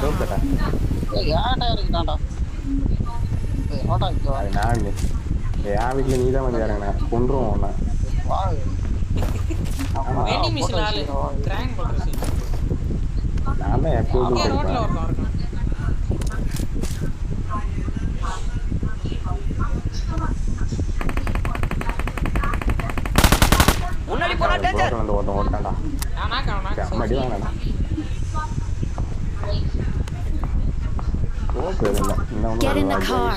ரோப்லடா யார்டா இருக்குதான்டா ஓடா இங்க அது நான் என் வீட்டில் நீ தான் வந்து இறங்கின கொண்டுருவோம் ஒன்று வா ஆமா வெண்டிங் போட்டோ மிஷின் ஆளு கிராங்க் பண்றது நான் தான் எப்போதும் இங்கே ரோட்ல கொடுப்பேன் ஒருத்தன் இருக்கான் முன்னாடி போனா டேஞ்சர். வந்து ஒருத்தன் ஓட்டான்டா அவனாக்க செம்மடி வாங்கடா ரோப் எதுவும் Get in the car.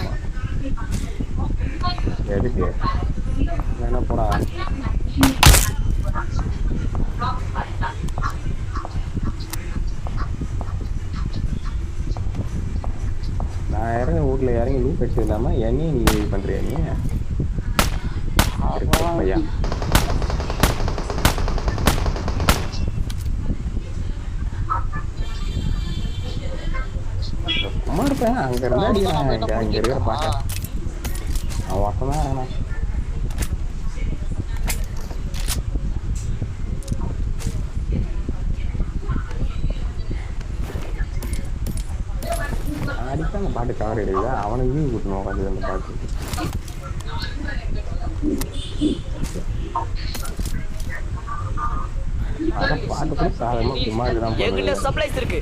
எதுக்கு என்ன போடா நான் இறங்க வீட்டில் இறங்கி லூப் அடிச்சு இல்லாமல் என்னையும் நீ இது பண்ணுறியா நீ பையா சும்மா இருப்பேன் அங்கே இருந்தா அடிக்கிறான் இங்கே இருக்கிற பாட்டேன் அவன் ஒருத்தம் தான் இறங்கணும் அடிக்க அந்த பாட்டு கவர் எடுக்குதா அவனுக்கு வியூ கூட்டணும் உட்காந்து அந்த பாட்டு அதான் பாட்டு கூட சாதமாக சும்மா இதுதான் என்கிட்ட சப்ளைஸ் இருக்கு.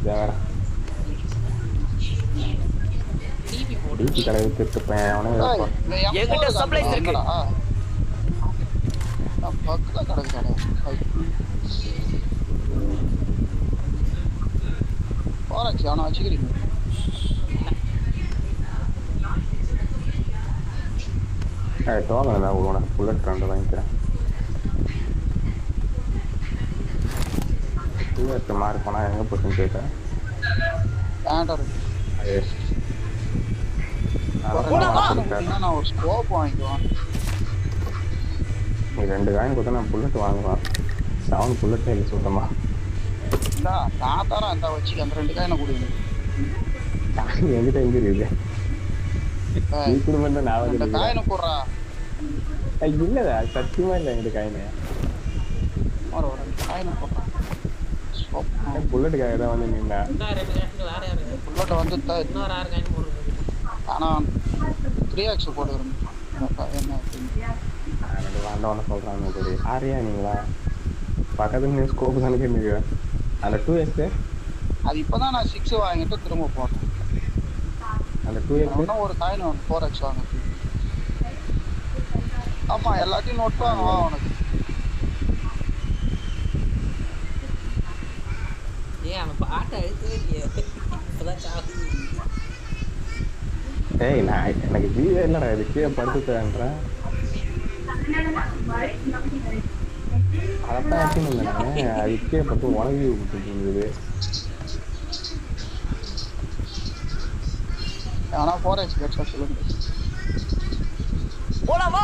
வேற டிபி கடை வித்துட்டுப்பேன் அவனே என்கிட்ட சப்ளைஸ் இருக்கு. பக்கத்துல கிடக்குதாடா போராச்சு அவனை வச்சுக்கிறீங்க டோக்கன் தான் விடுவோம் புல்லட் ரெண்டு வாங்கிக்கிறேன் புல்லட் மார்க் பண்ணால் எங்கே போச்சுன்னு கேட்டேன் நான் ஒரு ஸ்கோப் வாங்கிக்குவேன் நீ 2 காயின் கொடுத்தா நான் புல்லட் வாங்குவேன் 7 புல்லட்டே இல்லை சுத்தமாக நான் தரேன் அந்த வச்சுக்க அந்த 2 காயினை கொடுங்க என்கிட்ட எங்கே இருக்குது நீ குடும்பம் நான் அந்த காயினை போடுறா இல்லைதா சத்தியமா இல்லை எங்கிட்ட காயினு ஒரு 2 காயினை போடுறான் புல்லட்டுக்காக தான் வந்து நின்னேன் புல்லட்டை வந்து இன்னொரு 6 காயின் போடுறது ஆனால் 3x போடுறேன் என்ன எனக்கு வேண்டாம்னு சொல்கிறாங்க சரி ஆரியா நீங்களா பக்கத்துல நீ ஸ்கோப் தானே கேட்குங்க அந்த 2x அது இப்போதான் நான் 6 வாங்கிட்டு திரும்ப போட்டேன் அந்த 2x இன்னும் ஒரு காயின் 4x வாங்க ஆமா எல்லாத்தையும் நோட் வாங்க உனக்கு அவன் பாட்டை அழுத்தவே இல்லையே இப்போதான் சாவு ஏய் நான் எனக்கு வீடே இல்லைடா இது கீழே படுத்துறேன்றேன் அதைத்தான் வச்சுன்னு இருந்தேன் அது கீழே படுத்து உணவி விட்டுருக்குது ஆனா 4x கேட்சா சொல்லுங்க போலாமா?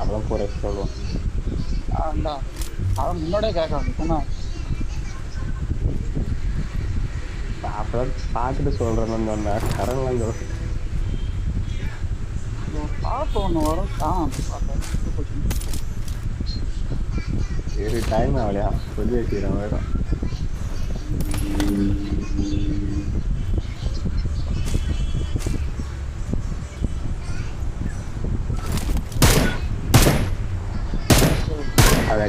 அதான் 4x சொல்லுவோம் அவன் முன்னாடியே கேட்கறான் அப்பதான் பார்த்துட்டு சொல்றேன்னு சொன்னேன் கரண்லாம் சொல்றேன் பாட்டு ஒன்று வரும் சரி டைம் ஆகலையா சொல்லி வச்சுக்கிறேன் வேறு அது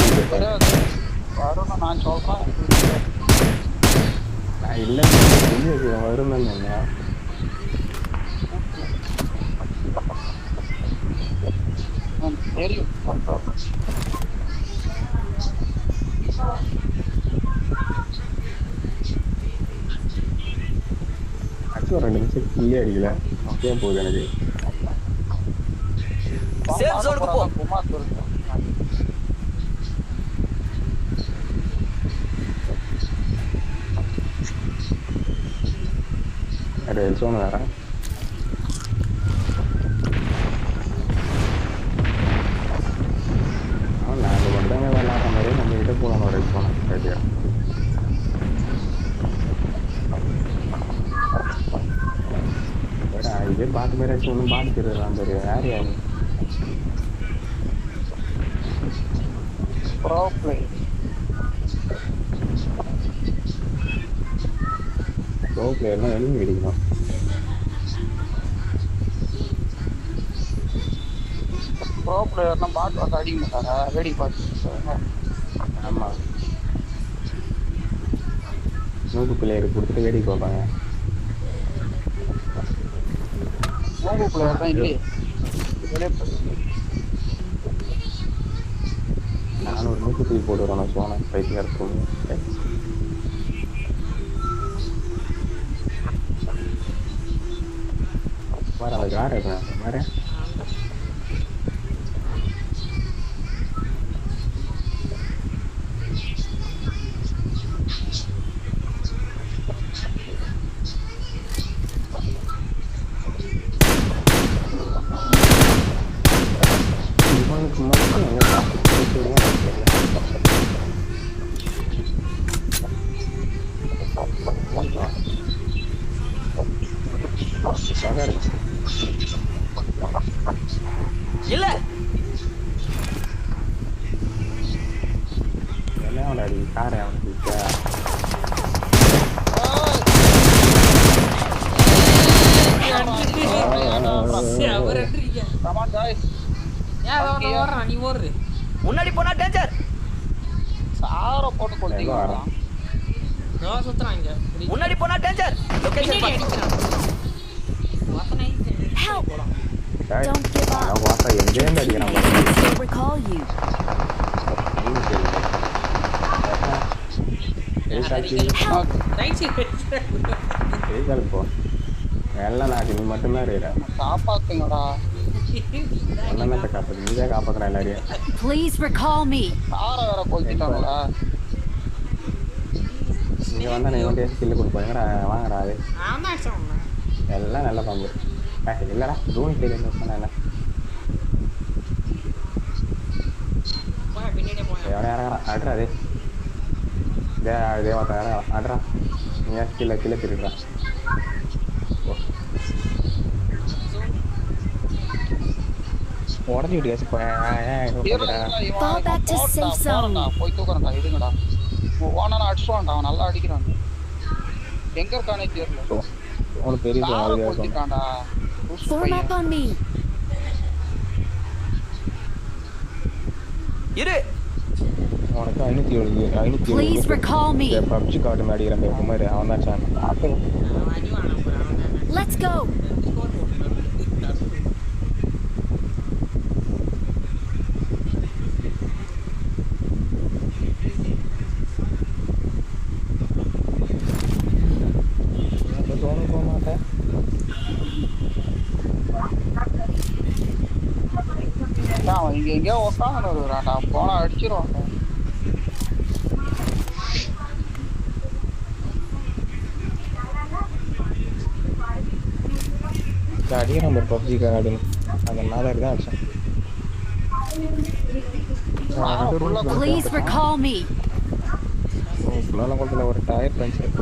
வரும்னு நான் சொல்றேன் நான் இல்லை சொல்லி வச்சுக்கிறேன் வரும்னு சொன்னேன் தெரியும் ஆக்சுவலாக 2 நிமிஷம் கிளியே அடிக்கல அப்படியே போகுது எனக்கு சேஃப் ஜோனுக்கு போ. அது சோனு வேற நாங்கள் மட்டும் தான் விளாட்ற மாதிரி நம்ம கிட்ட போகணும் ஒரு போனோம் சரியா இதே பாட்டு மாதிரி ஆச்சு ஒன்றும் பாட்டு தெரியுதான் தெரியும் யார் யாரு ப்ரோ பிளே ப்ரோ பிளேயர்னா எனிமி வெடிக்கணும். ப்ரோ பிளேயர்லாம் பாட்டு வந்து அடிக்க மாட்டாங்க, வேடிக்கை பார்த்து. ஆமாம், நூறு பிளேயர் கொடுத்துட்டு வேடிக்கை பார்ப்பாங்க. நோம்பு பிளேயர் தான் இல்லையே. நான் ஒரு 100 தூக்கி போட்டு வரணும் சோனா பைத்தியக்கார. வர அந்த கார் இருக்கேன் வர. இவனுக்கு மட்டும் எங்க இல்ல எல்லாம் அடி காரை அவனுக்கு கமான் गाइस. நீ ஓடுற முன்னாடி போனா டேஞ்சர். சார போட்டு கொளுத்திங்க. நான் சுத்துறாங்க. முன்னாடி போனா டேஞ்சர். லொகேஷன் அடிக்கிறான். வாசனை போலாம். Don't give up. நான் வாசா எங்கேருந்து அடிக்கிறான் They recall you. Right side போ எல்லாம் நான் நீ மட்டும்தான் இருக்கிற. காப்பாத்துங்கடா. என்னத்தை காப்பாத்து, நீதான் காப்பாத்துற எல்லாரையும். Please recall me. சார வேற கொளுத்திட்டாங்கடா. இங்கே வந்தால் நீ வந்து ஸ்கில்லு கொடுப்போம். எங்கடா வாங்கடா அது ஆமாம் சொன்னேன். எல்லாம் நல்ல பங்கு. இல்லைடா தூணி தெரியும் சொன்னா என்ன பின்னாடியே போய் எவனே இறங்குறான் அட்ரா அதே தேவத்தை இறங்கலாம் அட்ரா. நீ கீழே திருடுறான். உடஞ்சி விட்டு Fall back to safe zone. போய் தூக்குறேன்டா. இதுங்கடா ஓனா அடிச்சுவான்டா. அவன் நல்லா அடிக்கிறான். எங்க இருக்கானே தெரியல. உனக்கு பெரிய கொளுத்திட்டான்டா. Form up on me. இரு. உனக்கு 570 Please recall me. PUBG card மேடிக்கிற அந்த குமார் அவன் தான் சான். அடி வாங்க போறான். Let's go. போக மாட்டேன். அவன் இங்க எங்கேயோ உட்காந்து வருவான்டா. போனா அடிச்சிருவான். அடிக்கிற நம்பர் பப்ஜி கார்டுன்னு அந்த மாதிரி தான் அடிச்சேன். Please recall me. ஃபுல்லாக கொடுத்துல ஒரு டயர் பஞ்சர்.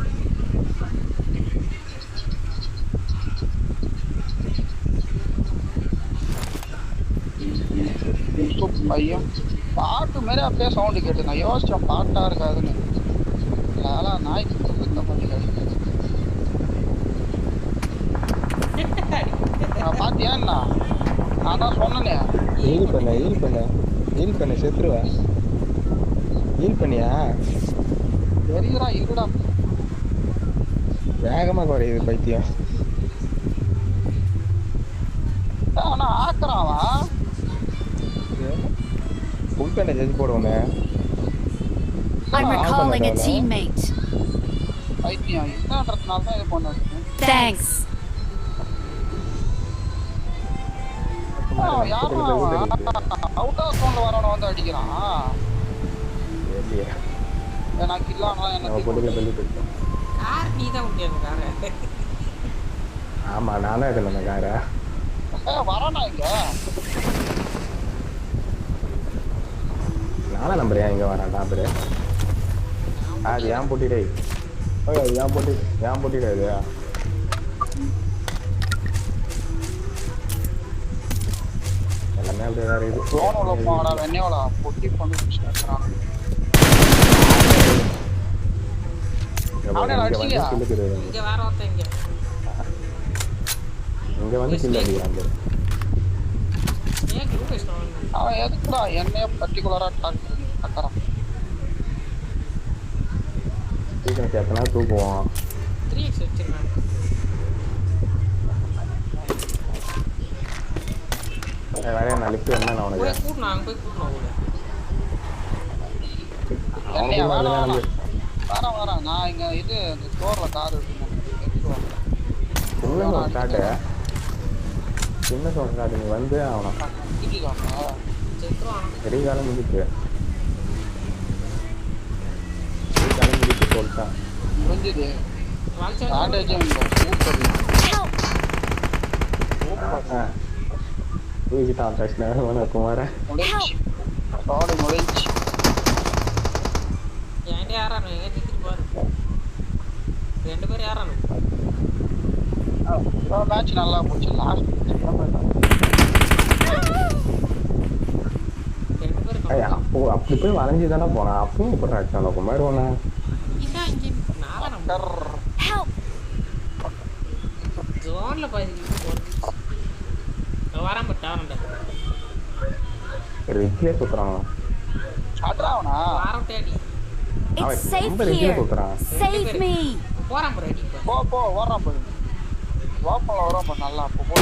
பையன் பாட்டு மாரி அப்படியே சவுண்டு கேட்டு நான் யோசிச்சேன் பாட்டா இருக்காதுன்னு. அதெல்லாம் நாய்க்கு இந்த மாதிரி பாத்தியா என்ன? நான் தான் சொன்னேனே. ஹீல் பண்ண செத்துருவேன். ஹீல் பண்ணியா? தெரியுறா இருடா. வேகமாக குறையுது பைத்தியம். ஆனா ஆக்குறாவா ஃபுல் பேண்டேஜ் போடுவோமே. I'm recalling a teammate. பைத்தியம் என்னன்றதுனால தான் இது பண்ணாரு. Thanks. யாரும் அவுட் ஆஃப் சவுண்ட்ல வரவன வந்து அடிக்கிறான். எனக்கு இல்லாம என்ன கார் நீ தான் முடியாது காரை. ஆமா நான் தான் இதில் அந்த காரை வரானா இங்க. நானா நம்புறேன் இங்கே வரேன் டாபரு. அது ஏன் போட்டிடே ஏன் போட்டிடா இது. எல்லாமே அப்படியே வேற இது ட்ரோனோல போடா வெண்ணெயோல பொட்டி பண்ணி வச்சிருக்கான். அவனை இங்க வந்து அடிச்சியா? கில்லு தெரியுது. இங்க வேற ஒருத்தன் இங்க. இங்க வந்து கில்லு அடிக்கிறாங்க. ஏன் குரூப் பேசுறான்? அவன் எதுக்குடா என்னைய பர்டிகுலரா டார்கெட் பண்றான்? சீக்கிரம் சேர்த்தனா தூக்குவோம். 3x வச்சிருக்கான். வேற நான் லிஃப்ட் என்ன போய் அவனுக்கு கூட்டணும், அங்க போய் கூட்டணும் அவங்கள. என்னைய அவனுக்கு வேணாம் வந்து வேணாம் நான் இங்க இது இந்த ஸ்டோர்ல கார் இருக்குங்க எடுத்துட்டு வரேன். சின்ன சவுண்ட் ஸ்டார்ட் நீ வந்து அவனை இடிக்காமா? செத்துருவான். பெரிய காலம் முடிச்சு சொல்லிட்டான். முடிஞ்சது. வாழ்ச்சா ஸ்ட்ராட்டஜி சூப்பர். தூக்கிட்டான் பிரச்சனை குமார. முடிஞ்சு. பாடி முடிஞ்சு. என்கிட்ட யாரானு எங்க நிக்கிட்டு பாரு. 2 பேர் யாரானு. மேட்ச் நல்லா போச்சு. லாஸ்ட் 2 பேர் அப்போ அப்படி போய் வளைஞ்சு தானே போனான். அப்பவும் இப்படி அடிச்சான் குமார் போனா. இதான் இங்க நாளா நம்ம Help! ஜோன்ல பாதி வராம டவரண்ட. ரிக்லே குத்துறான். அட்ராவனா? வாரம் தேடி. It's safe ரொம்ப ரிக்லே here. குத்துறான். Save me. போறான் பாரு அடி பாரு. போ வரான் பாரு. வாப்பல வரான் பாரு நல்லா அப்போ போ.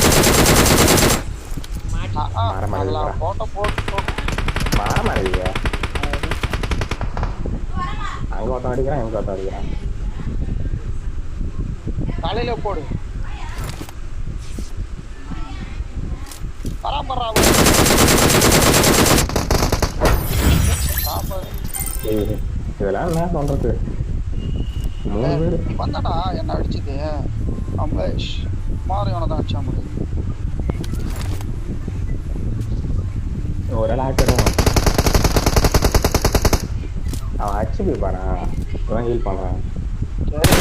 மாட்டி. நல்லா போட்டோ போட்டு மாறிய அங்க ஒருத்தன் அடிக்கிறான் எங்க ஒருத்தன் அடிக்கிறான். தலையில போடு. பராமரா இதெல்லாம் என்ன பண்றது? 3 பேர் வந்தடா என்ன அடிச்சது அம்பேஷ் மாரியவனை தான் அடிச்சா முடியும். ஒரு ஆள் ஆக்கிடுவான். அவன் அடிச்சு போய் பாறான். ஹீல் பண்றான். சரி